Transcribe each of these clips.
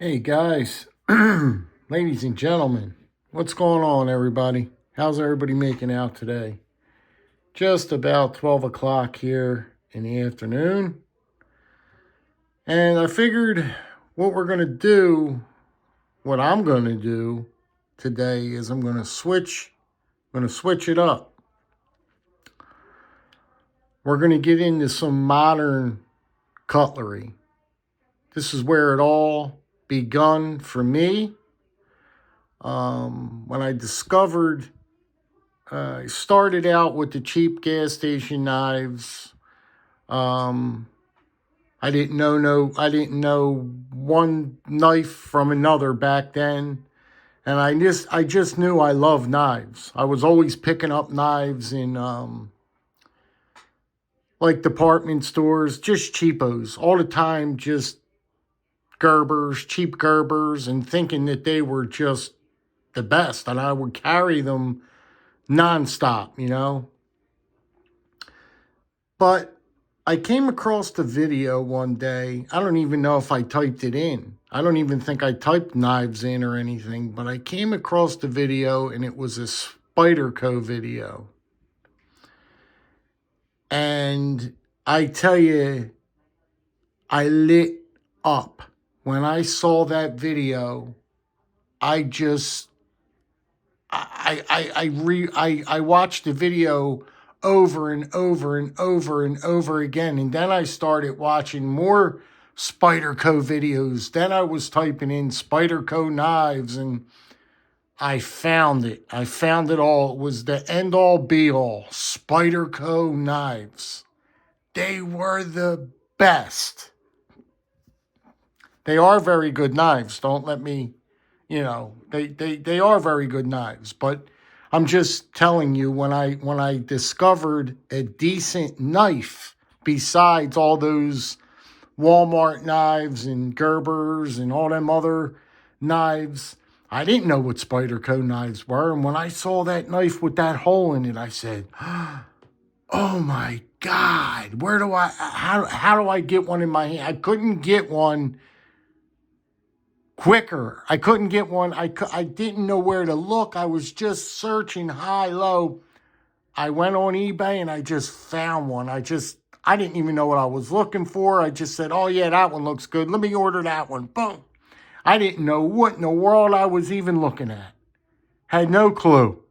Hey guys, ladies and gentlemen, what's going on everybody? How's everybody making out today? Just about 12 o'clock here in the afternoon. And I figured what I'm going to do today is I'm going to switch it up. We're going to get into some modern cutlery. This is where it all begun for me. When I discovered, I started out with the cheap gas station knives. I didn't know one knife from another back then, and I just knew I loved knives. I was always picking up knives in like department stores, just cheapos all the time, just Gerbers, cheap Gerbers, and thinking that they were just the best, and I would carry them nonstop, you know. But I came across the video one day. I don't even know if I typed it in. I don't even think I typed knives in or anything, but I came across the video, and it was a Spyderco video. And I tell you, I lit up. When I saw that video, I watched the video over and over and over and over again. And then I started watching more Spyderco videos. Then I was typing in Spyderco Knives, and I found it. I found it all. It was the end-all, be-all. Spyderco Knives. They were the best. They are very good knives. Don't let me, they are very good knives. But I'm just telling you, when I discovered a decent knife besides all those Walmart knives and Gerbers and all them other knives, I didn't know what Spyderco knives were. And when I saw that knife with that hole in it, I said, oh my God, how do I get one in my hand? I couldn't get one quicker. I couldn't get one. I didn't know where to look. I was just searching high, low. I went on eBay and I just found one. I didn't even know what I was looking for. I just said, oh yeah, that one looks good. Let me order that one. Boom. I didn't know what in the world I was even looking at. Had no clue.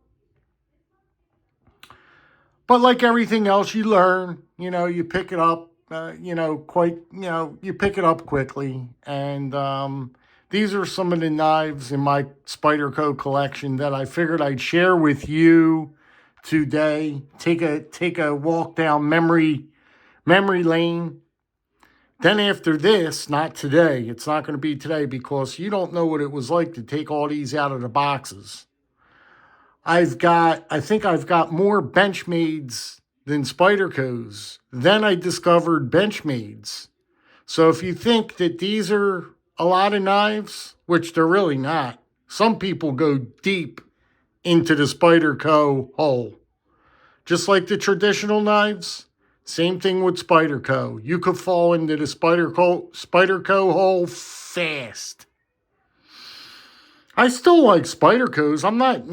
But like everything else, you learn, you pick it up, you pick it up quickly. And these are some of the knives in my Spyderco collection that I figured I'd share with you today. Take a walk down memory lane. Then after this, not today, it's not going to be today because you don't know what it was like to take all these out of the boxes. I think I've got more Benchmades than Spydercos. Then I discovered Benchmades. So if you think that these are a lot of knives, which they're really not, some people go deep into the Spyderco hole. Just like the traditional knives, same thing with Spyderco. You could fall into the Spyderco hole fast. I still like Spydercos. I'm not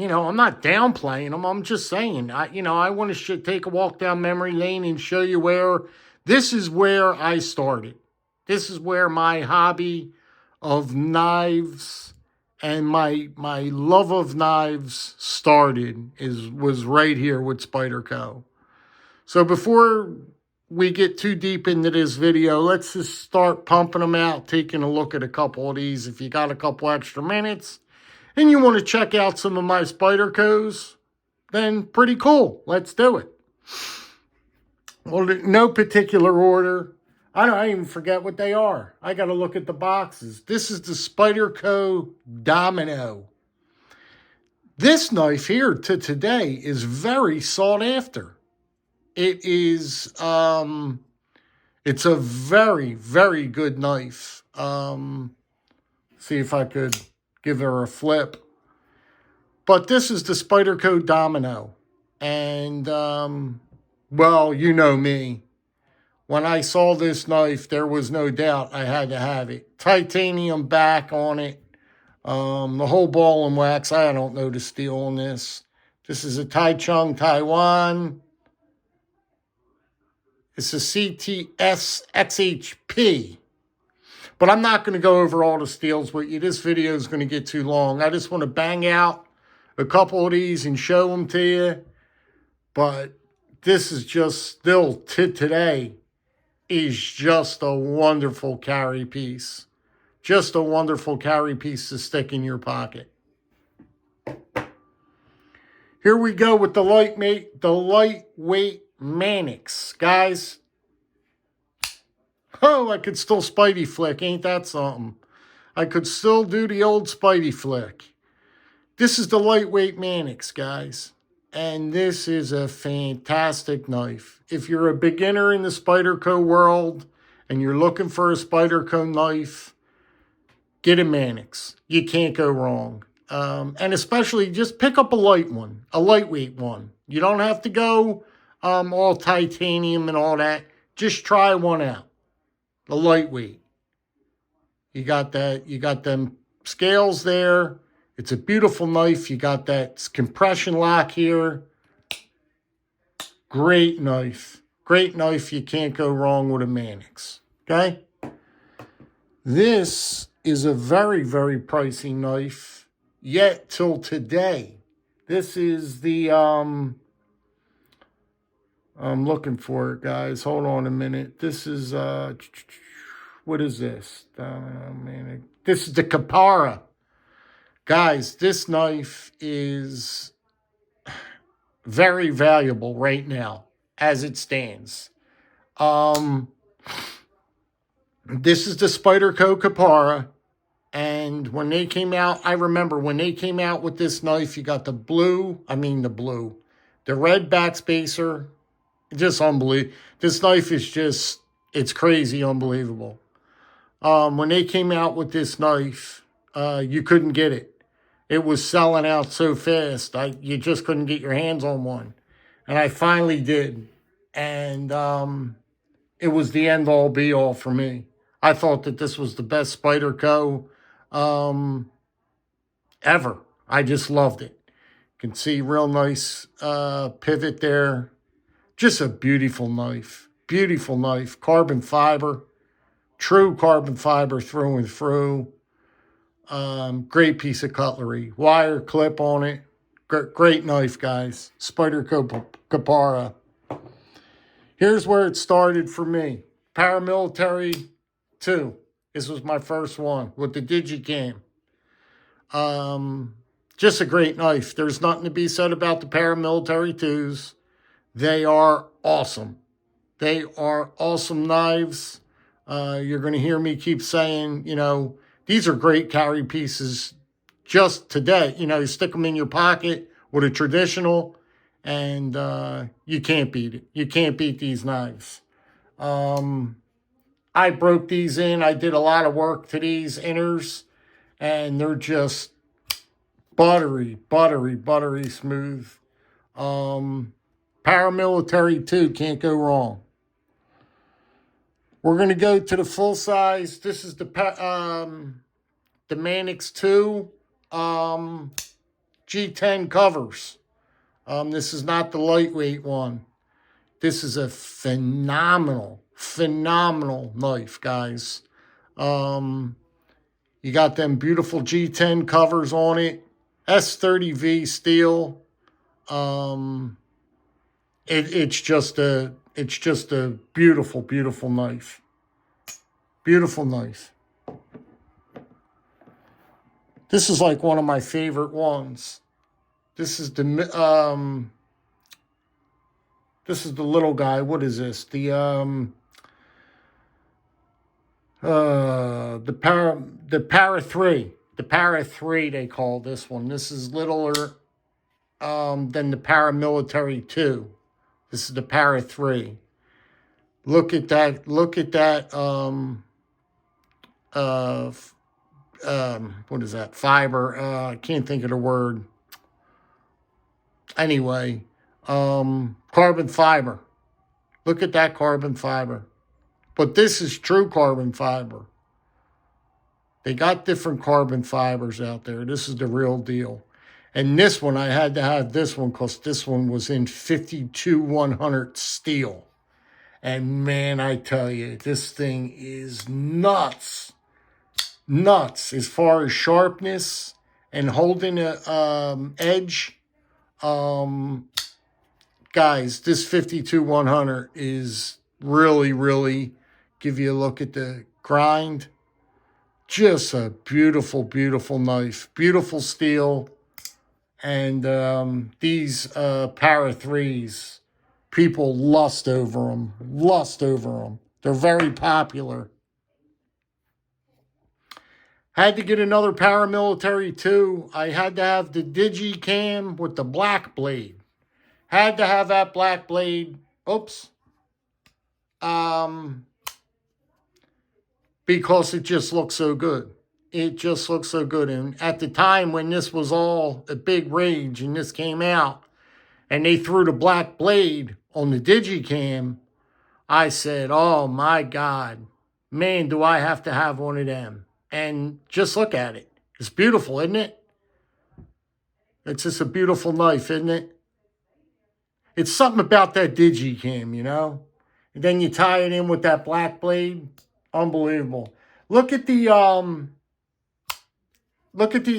downplaying them. I'm just saying, I want to take a walk down memory lane and show you where this is where I started. This is where my hobby of knives and my love of knives started. Was right here with Spyderco. So before we get too deep into this video, let's just start pumping them out, taking a look at a couple of these. If you got a couple extra minutes and you want to check out some of my Spydercos, then pretty cool. Let's do it. Well, no particular order. I even forget what they are. I got to look at the boxes. This is the Spyderco Domino. This knife here to today is very sought after. It is, it's a very, very good knife. See if I could give her a flip. But this is the Spyderco Domino. And, well, you know me. When I saw this knife, there was no doubt I had to have it. Titanium back on it. The whole ball and wax. I don't know the steel on this. This is a Taichung, Taiwan. It's a CTS XHP. But I'm not going to go over all the steels with you. This video is going to get too long. I just want to bang out a couple of these and show them to you. But this is just still today is just a wonderful carry piece. Just a wonderful carry piece to stick in your pocket. Here we go with the lightweight Manix, guys. Oh, I could still Spidey flick. Ain't that something? I could still do the old Spidey flick. This is the lightweight Manix, guys. And this is a fantastic knife. If you're a beginner in the Spyderco world and you're looking for a Spyderco knife, get a Manix. You can't go wrong. And especially just pick up a light one, a lightweight one. You don't have to go all titanium and all that. Just try one out. The lightweight. You got that. You got them scales there. It's a beautiful knife. You got that compression lock here. Great knife. Great knife. You can't go wrong with a Manix. Okay? This is a very, very pricey knife. Yet till today. This is the, I'm looking for it, guys. Hold on a minute. This is, what is this? This is the Kapara. Guys, this knife is very valuable right now, as it stands. This is the Spyderco Kapara. And when they came out, I remember when they came out with this knife, you got the red backspacer. Just unbelievable. This knife is just, it's crazy unbelievable. When they came out with this knife, you couldn't get it. It was selling out so fast, you just couldn't get your hands on one. And I finally did. And it was the end-all, be-all for me. I thought that this was the best Spyderco ever. I just loved it. You can see real nice pivot there. Just a beautiful knife. Beautiful knife. Carbon fiber. True carbon fiber through and through. Great piece of cutlery. Wire clip on it. Great knife, guys. Spyderco Kapara. Here's where it started for me. Paramilitary 2. This was my first one with the Digi cam. Just a great knife. There's nothing to be said about the Paramilitary 2s. They are awesome. They are awesome knives. You're going to hear me keep saying, you know, these are great carry pieces just today. You know, you stick them in your pocket with a traditional, and you can't beat it. You can't beat these knives. I broke these in. I did a lot of work to these inners, and they're just buttery, buttery, buttery smooth. Paramilitary 2, can't go wrong. We're going to go to the full size. This is the Manix 2 G10 covers. This is not the lightweight one. This is a phenomenal knife, guys. You got them beautiful G10 covers on it. S90V steel. It's just a beautiful, beautiful knife. Beautiful knife. This is like one of my favorite ones. This is the little guy. What is this? The Para 3. The Para 3, they call this one. This is littler than the Paramilitary 2. This is the Para 3. Look at that. Look at that. What is that? Fiber. I can't think of the word. Anyway, carbon fiber. Look at that carbon fiber. But this is true carbon fiber. They got different carbon fibers out there. This is the real deal. And this one, I had to have this one because this one was in 52-100 steel. And man, I tell you, this thing is nuts. Nuts as far as sharpness and holding a edge. Guys, this 52-100 is really, really, give you a look at the grind. Just a beautiful, beautiful knife. Beautiful steel. And these Para 3s, people lust over them. Lust over them. They're very popular. Had to get another Paramilitary too. I had to have the Digi cam with the black blade. Had to have that black blade. Oops. Because it just looks so good. It just looks so good. And at the time when this was all a big rage and this came out and they threw the black blade on the Digicam, I said, oh my God, man, do I have to have one of them. And just look at it. It's beautiful, isn't it? It's just a beautiful knife, isn't it? It's something about that Digicam, you know? And then you tie it in with that black blade. Unbelievable. Look at the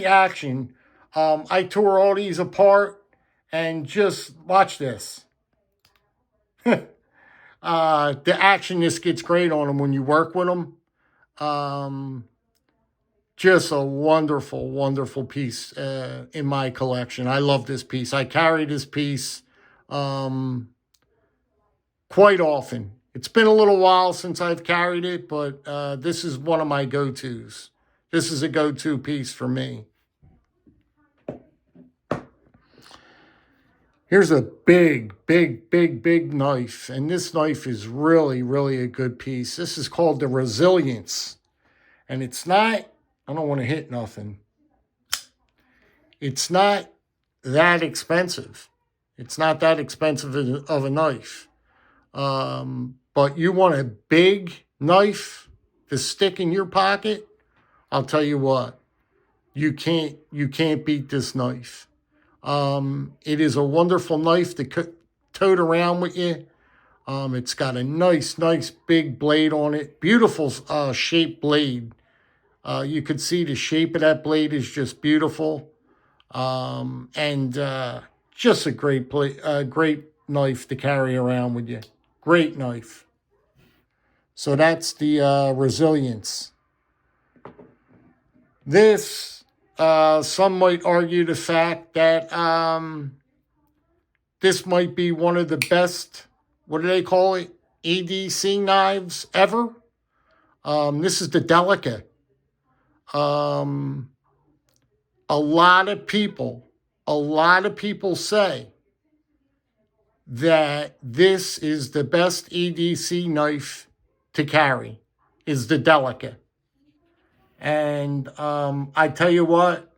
action. I tore all these apart and just watch this. The action just gets great on them when you work with them. Just a wonderful, wonderful piece in my collection. I love this piece. I carry this piece quite often. It's been a little while since I've carried it, but this is one of my go-tos. This is a go-to piece for me. Here's a big, big, big, big knife. And this knife is really, really a good piece. This is called the Resilience. And it's not, I don't want to hit nothing. It's not that expensive. It's not that expensive of a knife. But you want a big knife to stick in your pocket, I'll tell you what, you can't beat this knife. It is a wonderful knife to tote around with you. It's got a nice big blade on it. Beautiful shaped blade. You could see the shape of that blade is just beautiful. And just a great knife to carry around with you. Great knife. So that's the Resilience. This, some might argue the fact that this might be one of the best, what do they call it, EDC knives ever. This is the Delica. A lot of people say that this is the best EDC knife to carry, is the Delica. And I tell you what,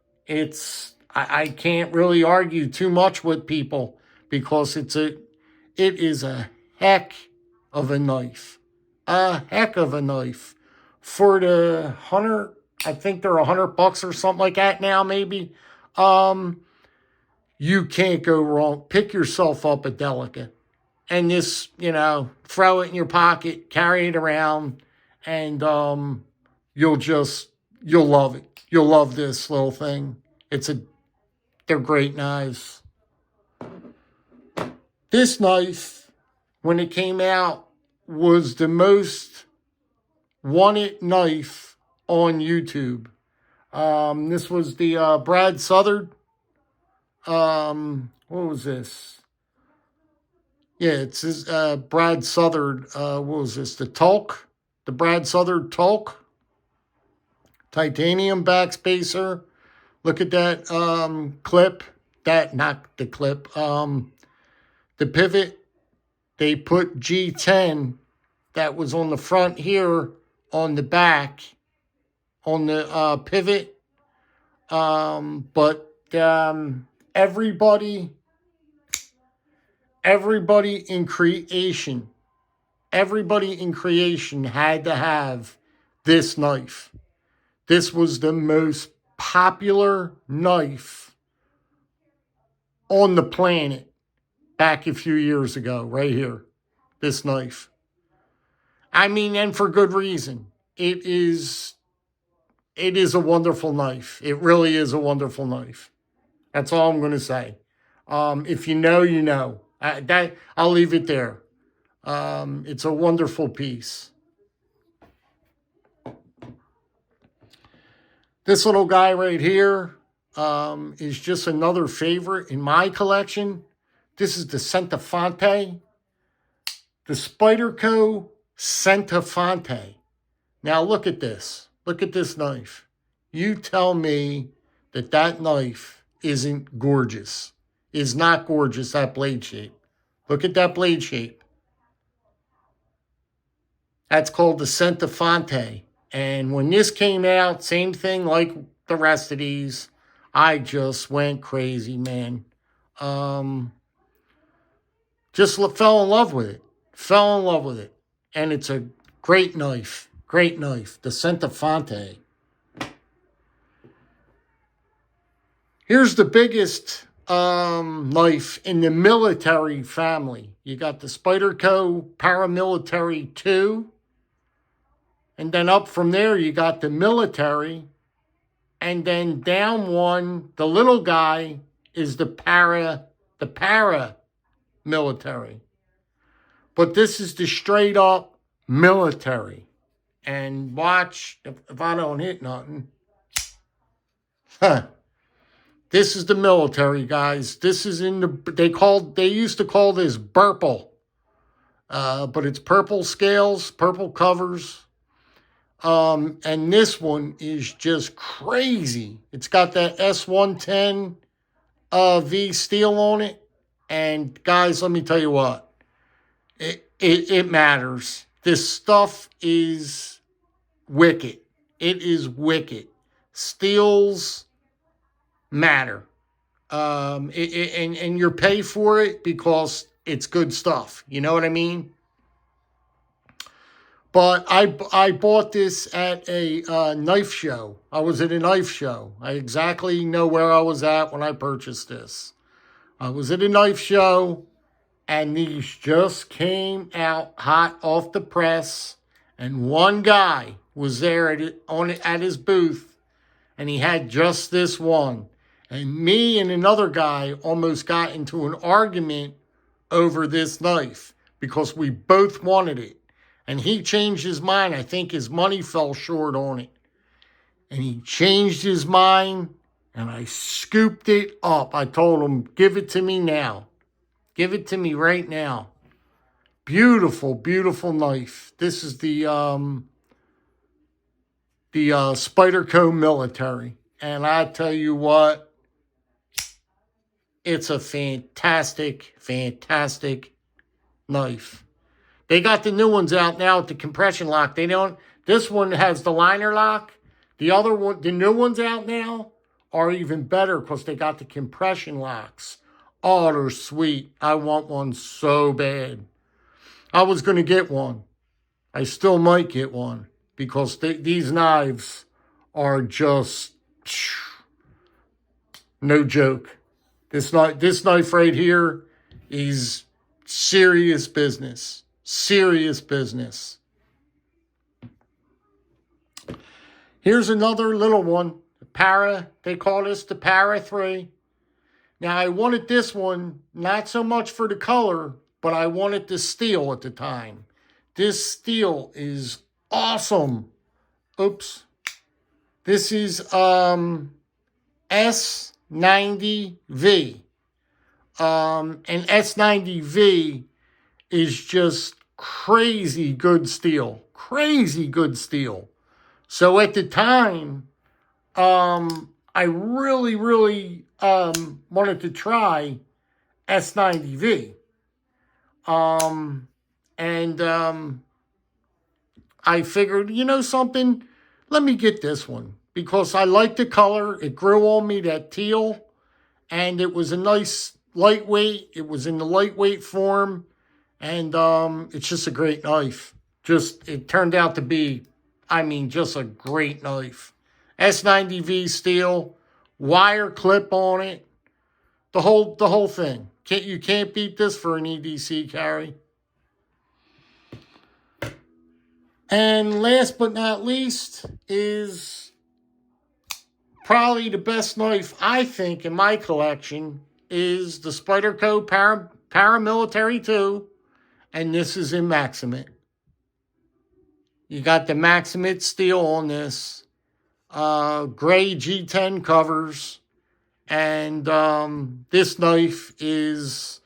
I can't really argue too much with people because it is a heck of a knife. A heck of a knife. For the 100, I think they're $100 or something like that now, maybe. You can't go wrong. Pick yourself up a Delica and just, throw it in your pocket, carry it around, and you'll love it. You'll love this little thing. They're great knives. This knife, when it came out, was the most wanted knife on YouTube. This was the Brad Southard. What was this? Yeah, it's his, Brad Southard. What was this? The Brad Southard Talk. Titanium backspacer. Look at that clip. Not the clip. The pivot. They put G10 that was on the front here on the back on the pivot. But everybody in creation everybody in creation had to have this knife. This was the most popular knife on the planet back a few years ago, right here. This knife. I mean, and for good reason. It is a wonderful knife. It really is a wonderful knife. That's all I'm going to say. If you know, you know. I'll leave it there. It's a wonderful piece. This little guy right here is just another favorite in my collection. This is the S90V. The Spyderco S90V. Now look at this. Look at this knife. You tell me that that knife isn't gorgeous. Is not gorgeous, that blade shape. Look at that blade shape. That's called the S90V. And when this came out, same thing like the rest of these, I just went crazy, man. Just fell in love with it. Fell in love with it. And it's a great knife. Great knife. The S90V. Here's the biggest knife in the military family. You got the Spyderco Paramilitary 2. And then up from there, you got the military. And then down one, the little guy, is the Para military. But this is the straight up military. And watch, if I don't hit nothing. Huh. This is the military, guys. This is in the, they used to call this purple. But it's purple scales, purple covers. And this one is just crazy. It's got that S110 V steel on it. And guys, let me tell you what. It matters. This stuff is wicked. It is wicked. Steels matter. And you pay for it because it's good stuff. You know what I mean? But I bought this at a knife show. I was at a knife show. I exactly know where I was at when I purchased this. I was at a knife show, and these just came out hot off the press. And one guy was there at his booth, and he had just this one. And me and another guy almost got into an argument over this knife because we both wanted it. And he changed his mind. I think his money fell short on it. And he changed his mind, and I scooped it up. I told him, give it to me now. Give it to me right now. Beautiful, beautiful knife. This is the Spyderco Military. And I tell you what, it's a fantastic, fantastic knife. They got the new ones out now with the compression lock. This one has the liner lock. The other one, the new ones out now are even better because they got the compression locks. Oh, they're sweet. I want one so bad. I was going to get one. I still might get one because these knives are just no joke. This knife right here is serious business. Serious business. Here's another little one. The Para. They call this the Para 3. Now, I wanted this one, not so much for the color, but I wanted the steel at the time. This steel is awesome. Oops. This is S90V. And S90V is just crazy good steel. Crazy good steel. So at the time, I really, really wanted to try S90V. I figured, you know something? Let me get this one. Because I like the color. It grew on me, that teal. And it was a nice lightweight. It was in the lightweight form. And it's just a great knife. It turned out to be, I mean, just a great knife. S90V steel, wire clip on it, the whole thing. You can't beat this for an EDC carry. And last but not least is probably the best knife I think in my collection is the Spyderco Paramilitary 2, and this is in Maxamet. You got the Maxamet steel on this, gray G10 covers, and this knife is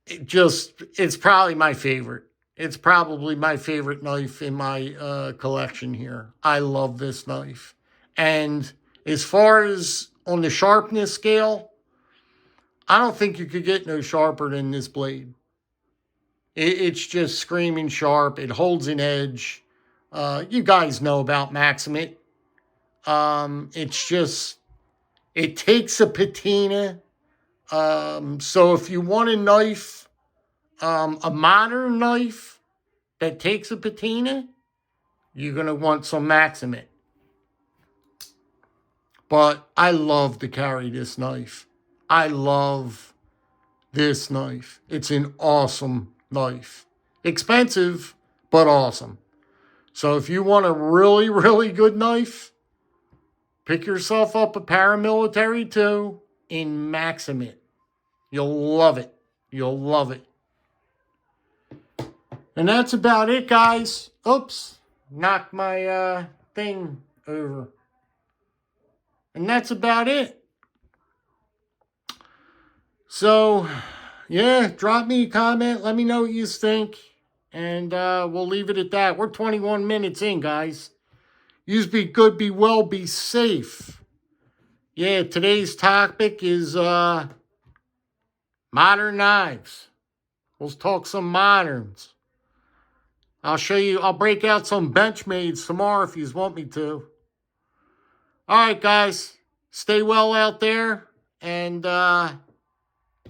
it's probably my favorite. It's probably my favorite knife in my collection here. I love this knife. And as far as on the sharpness scale, I don't think you could get no sharper than this blade. It's just screaming sharp. It holds an edge. You guys know about Maxamet. It takes a patina. So if you want a knife, a modern knife that takes a patina, you're going to want some Maxamet. But I love to carry this knife. I love this knife. It's an awesome knife. Expensive, but awesome. So if you want a really, really good knife, pick yourself up a Paramilitary 2 in Maxamet. You'll love it. You'll love it. And that's about it, guys. Oops. Knocked my thing over. And that's about it. So, yeah, drop me a comment. Let me know what you think. And we'll leave it at that. We're 21 minutes in, guys. Yous be good, be well, be safe. Yeah, today's topic is modern knives. We'll talk some moderns. I'll break out some Benchmades tomorrow if you want me to. All right, guys. Stay well out there and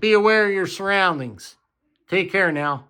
be aware of your surroundings. Take care now.